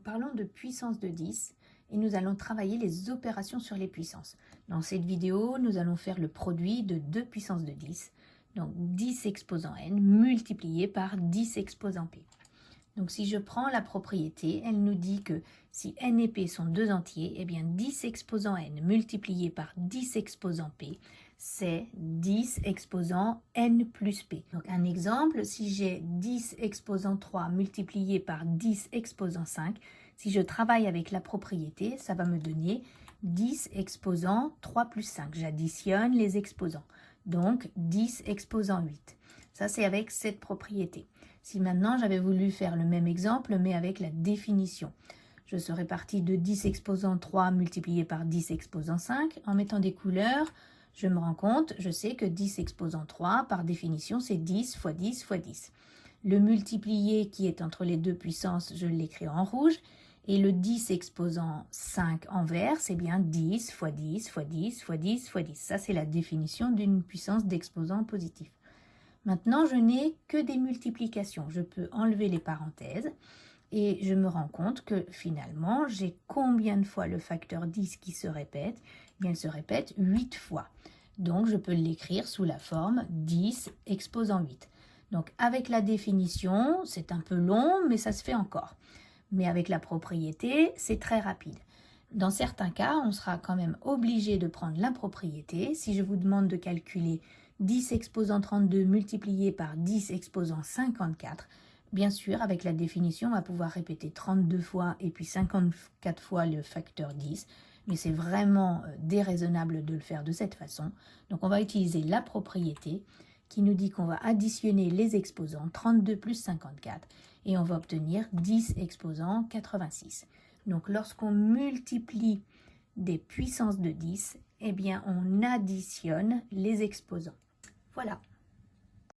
parlons de puissance de 10 et nous allons travailler les opérations sur les puissances. Dans cette vidéo, nous allons faire le produit de 2 puissances de 10, donc 10 exposant n multiplié par 10 exposant p. Donc si je prends la propriété, elle nous dit que si n et p sont deux entiers, eh bien 10 exposant n multiplié par 10 exposant p, c'est 10 exposant n plus p. Donc un exemple, si j'ai 10 exposant 3 multiplié par 10 exposant 5, si je travaille avec la propriété, ça va me donner 10 exposant 3 plus 5. J'additionne les exposants. Donc 10 exposant 8. Ça, c'est avec cette propriété. Si maintenant j'avais voulu faire le même exemple, mais avec la définition, je serais partie de 10 exposant 3 multiplié par 10 exposant 5. En mettant des couleurs, je me rends compte, je sais que 10 exposant 3, par définition, c'est 10 fois 10 fois 10. Le multiplié qui est entre les deux puissances, je l'écris en rouge. Et le 10 exposant 5 en vert, c'est bien 10 fois 10 fois 10 fois 10 fois 10. Ça, c'est la définition d'une puissance d'exposant positif. Maintenant, je n'ai que des multiplications. Je peux enlever les parenthèses et je me rends compte que finalement, j'ai combien de fois le facteur 10 qui se répète? Eh bien, il se répète 8 fois. Donc, je peux l'écrire sous la forme 10 exposant 8. Donc, avec la définition, c'est un peu long, mais ça se fait encore. Mais avec la propriété, c'est très rapide. Dans certains cas, on sera quand même obligé de prendre la propriété. Si je vous demande de calculer 10 exposant 32 multiplié par 10 exposant 54, bien sûr, avec la définition, on va pouvoir répéter 32 fois et puis 54 fois le facteur 10, mais c'est vraiment déraisonnable de le faire de cette façon. Donc, on va utiliser la propriété qui nous dit qu'on va additionner les exposants 32 plus 54 et on va obtenir 10 exposant 86. Donc, lorsqu'on multiplie des puissances de 10, eh bien, on additionne les exposants. Voilà.